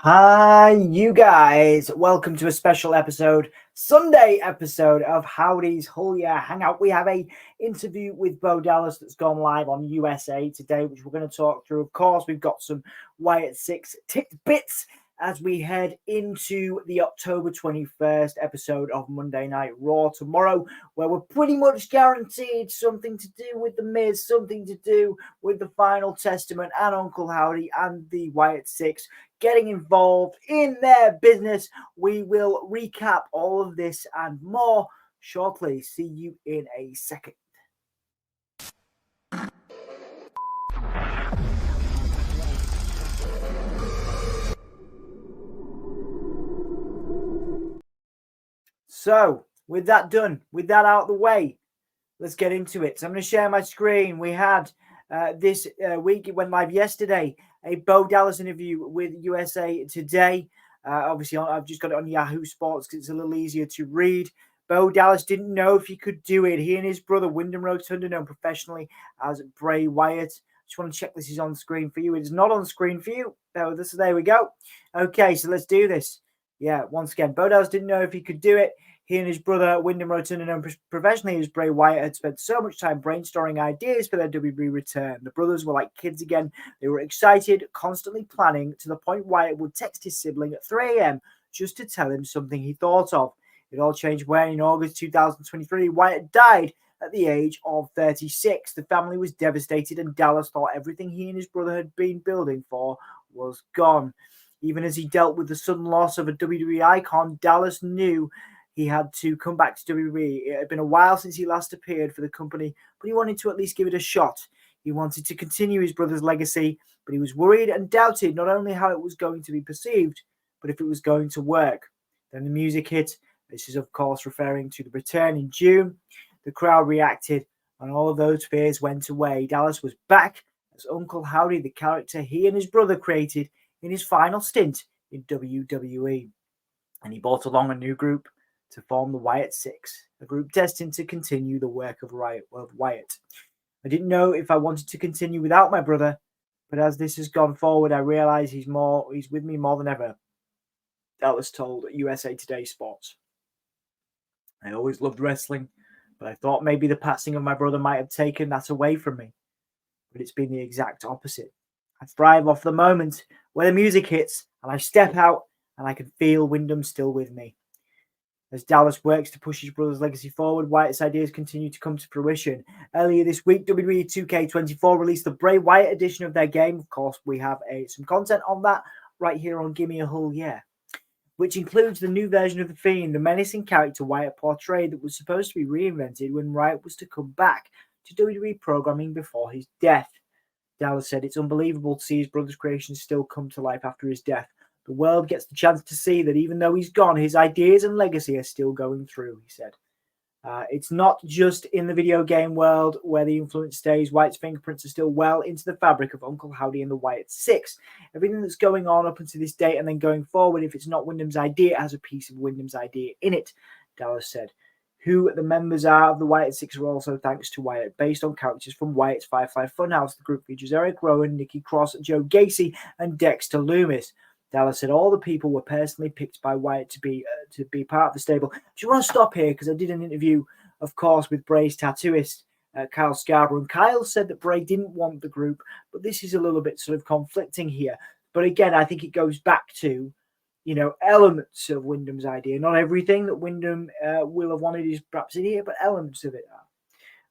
Hi, you guys. Welcome to a special episode, Sunday episode of Howdy's Hull Yeah Hangout. We have a interview with Bo Dallas that's gone live on USA Today, which we're going to talk through. Of course, we've got some Wyatt Sicks tidbits as we head into the October 21st episode of Monday Night Raw tomorrow, where we're pretty much guaranteed something to do with The Miz, something to do with the Final Testament and Uncle Howdy and the Wyatt Sicks getting involved in their business. We will recap all of this and more shortly. See you in a second. So, with that done, with that out of the way, let's get into it. So I'm going to share my screen. We had this week, it went live yesterday, a Bo Dallas interview with USA Today. Obviously, I've just got it on Yahoo Sports because it's a little easier to read. Bo Dallas didn't know if he could do it. He and his brother, Windham Rotunda, known professionally as Bray Wyatt. Just want to check this is on screen for you. It is not on screen for you. Oh, there we go. Okay, so let's do this. Yeah, once again, Bo Dallas didn't know if he could do it. He and his brother, Windham Rotunda, known professionally as Bray Wyatt, had spent so much time brainstorming ideas for their WWE return. The brothers were like kids again. They were excited, constantly planning, to the point Wyatt would text his sibling at 3 a.m. just to tell him something he thought of. It all changed when, in August 2023, Wyatt died at the age of 36. The family was devastated, and Dallas thought everything he and his brother had been building for was gone. Even as he dealt with the sudden loss of a WWE icon, Dallas knew he had to come back to WWE. It had been a while since he last appeared for the company, but he wanted to at least give it a shot. He wanted to continue his brother's legacy, but he was worried and doubted not only how it was going to be perceived, but if it was going to work. Then the music hit. This is, of course, referring to the return in June. The crowd reacted, and all of those fears went away. Dallas was back as Uncle Howdy, the character he and his brother created in his final stint in WWE. And he brought along a new group to form the Wyatt Sicks, a group destined to continue the work of Wyatt. I didn't know if I wanted to continue without my brother, but as this has gone forward, I realize he's with me more than ever. Dallas told USA Today Sports. I always loved wrestling, but I thought maybe the passing of my brother might have taken that away from me. But it's been the exact opposite. I thrive off the moment where the music hits and I step out and I can feel Windham still with me. As Dallas works to push his brother's legacy forward, Wyatt's ideas continue to come to fruition. Earlier this week, WWE 2K24 released the Bray Wyatt edition of their game. Of course, we have some content on that right here on Gimme a Hull Yeah, which includes the new version of The Fiend, the menacing character Wyatt portrayed that was supposed to be reinvented when Wyatt was to come back to WWE programming before his death. Dallas said, "It's unbelievable to see his brother's creations still come to life after his death. The world gets the chance to see that even though he's gone, his ideas and legacy are still going through," he said. It's not just in the video game world where the influence stays. Wyatt's fingerprints are still well into the fabric of Uncle Howdy and the Wyatt Sicks. Everything that's going on up until this date and then going forward, if it's not Windham's idea, it has a piece of Windham's idea in it, Dallas said. Who the members are of the Wyatt Sicks are also thanks to Wyatt, based on characters from Wyatt's Firefly Funhouse. The group features Eric Rowan, Nikki Cross, Joe Gacy, and Dexter Loomis. Dallas said all the people were personally picked by Wyatt to be part of the stable. I just want to stop here because I did an interview, of course, with Bray's tattooist, Kyle Scarborough, and Kyle said that Bray didn't want the group, but this is a little bit sort of conflicting here. But again, I think it goes back to, elements of Windham's idea. Not everything that Windham will have wanted is perhaps in here, but elements of it are.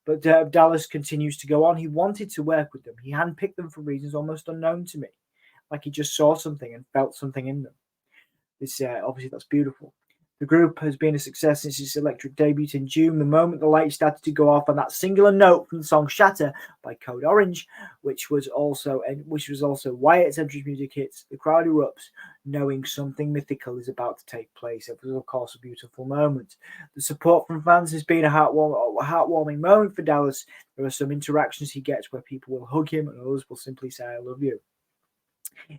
But Dallas continues to go on. He wanted to work with them. He handpicked them for reasons almost unknown to me. Like he just saw something and felt something in them. Obviously, that's beautiful. The group has been a success since its electric debut in June. The moment the lights started to go off on that singular note from the song "Shatter" by Code Orange, which was also Wyatt's entrance music hits, the crowd erupts, knowing something mythical is about to take place. It was, of course, a beautiful moment. The support from fans has been a heartwarming moment for Dallas. There are some interactions he gets where people will hug him and others will simply say, "I love you."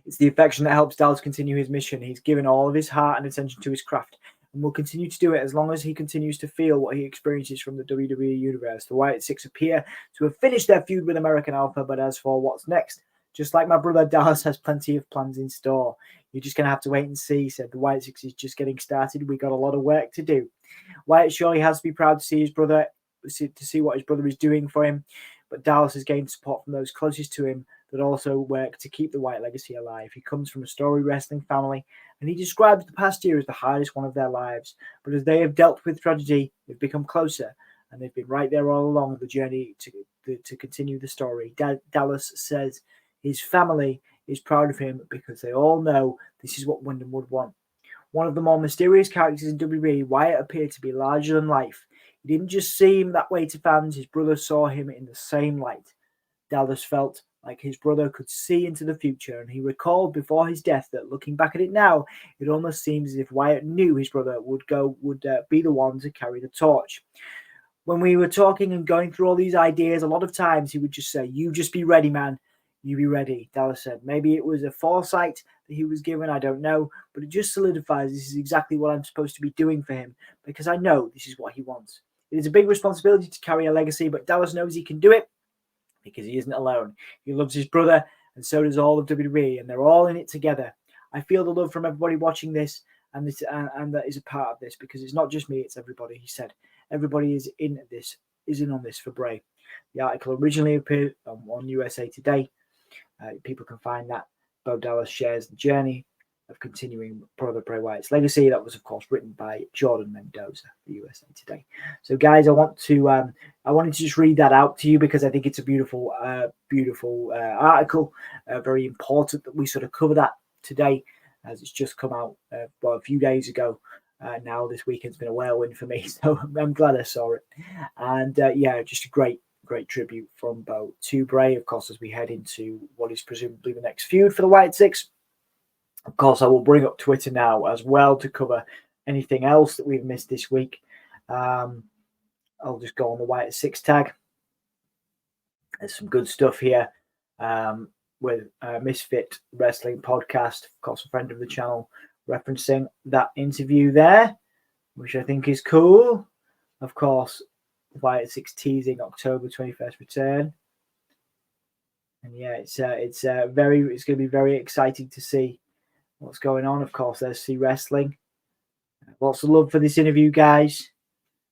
It's the affection that helps Dallas continue his mission. He's given all of his heart and attention to his craft and will continue to do it as long as he continues to feel what he experiences from the WWE Universe. The Wyatt Sicks appear to have finished their feud with American Alpha, but as for what's next, just like my brother, Dallas has plenty of plans in store. You're just going to have to wait and see. He said the Wyatt Sicks is just getting started. We got a lot of work to do. Wyatt surely has to be proud to see his brother, to see what his brother is doing for him. But Dallas has gained support from those closest to him that also work to keep the Wyatt legacy alive. He comes from a storied wrestling family, and he describes the past year as the hardest one of their lives. But as they have dealt with tragedy, they've become closer, and they've been right there all along the journey to continue the story. Dallas says his family is proud of him because they all know this is what Windham would want. One of the more mysterious characters in WWE, Wyatt appeared to be larger than life. He didn't just seem that way to fans, his brother saw him in the same light. Dallas felt like his brother could see into the future, and he recalled before his death that looking back at it now, it almost seems as if Wyatt knew his brother would be the one to carry the torch. When we were talking and going through all these ideas, a lot of times he would just say, "You just be ready, man. You be ready," Dallas said. Maybe it was a foresight that he was given, I don't know, but it just solidifies this is exactly what I'm supposed to be doing for him because I know this is what he wants. It is a big responsibility to carry a legacy, but Dallas knows he can do it because he isn't alone. He loves his brother, and so does all of WWE, and they're all in it together. I feel the love from everybody watching this, and that is a part of this because it's not just me, it's everybody. He said everybody is in on this for Bray. The article originally appeared on USA Today. People can find that. Bo Dallas shares the journey of continuing brother Bray Wyatt's legacy. That was, of course, written by Jordan Mendoza for USA Today. So, guys, I wanted to just read that out to you because I think it's a beautiful article. Very important that we sort of cover that today, as it's just come out a few days ago. Now this weekend's been a whirlwind for me, so I'm glad I saw it. And just a great tribute from Bo to Bray, of course, as we head into what is presumably the next feud for the Wyatt Sicks. Of course, I will bring up Twitter now as well to cover anything else that we've missed this week. I'll just go on the Wyatt Sicks tag. There's some good stuff here with Misfit Wrestling Podcast, of course, a friend of the channel, referencing that interview there, which I think is cool. Of course, Wyatt Sicks teasing October 21st return, and it's going to be very exciting to see what's going on. Of course, there's C Wrestling. Lots of love for this interview, guys.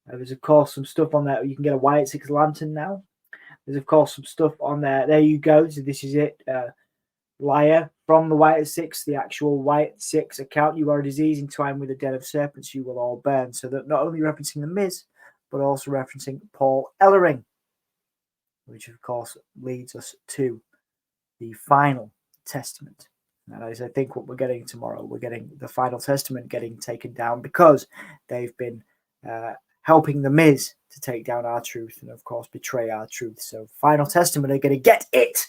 There's of course some stuff on there. You can get a Wyatt Sicks lantern now. There's of course some stuff on there. There you go. So this is it. Liar from the Wyatt Sicks, the actual Wyatt Sicks account. You are a disease in time with a den of serpents. You will all burn. So that not only referencing the Miz, but also referencing Paul Ellering, which of course leads us to the final testament. And as I think what we're getting tomorrow, we're getting the final testament getting taken down because they've been helping the Miz to take down R-Truth and of course betray R-Truth. So final testament are going to get it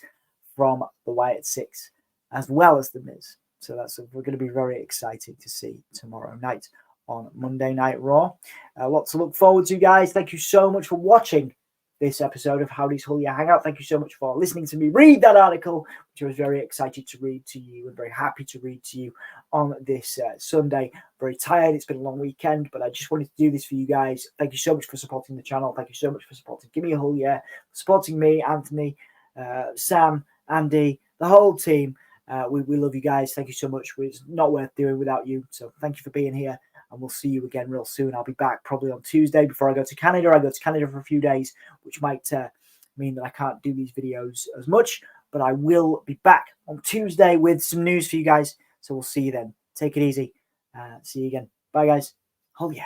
from the Wyatt Sicks as well as the Miz. So we're going to be very excited to see tomorrow night on Monday Night Raw. Lots to look forward to, guys. Thank you so much for watching this episode of Howdy's Hulia Hangout. Thank you so much for listening to me read that article, which I was very excited to read to you and very happy to read to you on this Sunday. Very tired. It's been a long weekend, but I just wanted to do this for you guys. Thank you so much for supporting the channel. Thank you so much for supporting Gimme a Hulia, supporting me, Anthony, Sam, Andy, the whole team. We love you guys. Thank you so much. It's not worth doing without you. So thank you for being here. And we'll see you again real soon. I'll be back probably on Tuesday before I go to Canada. I go to Canada for a few days, which might mean that I can't do these videos as much. But I will be back on Tuesday with some news for you guys. So we'll see you then. Take it easy. See you again. Bye, guys. Oh, yeah.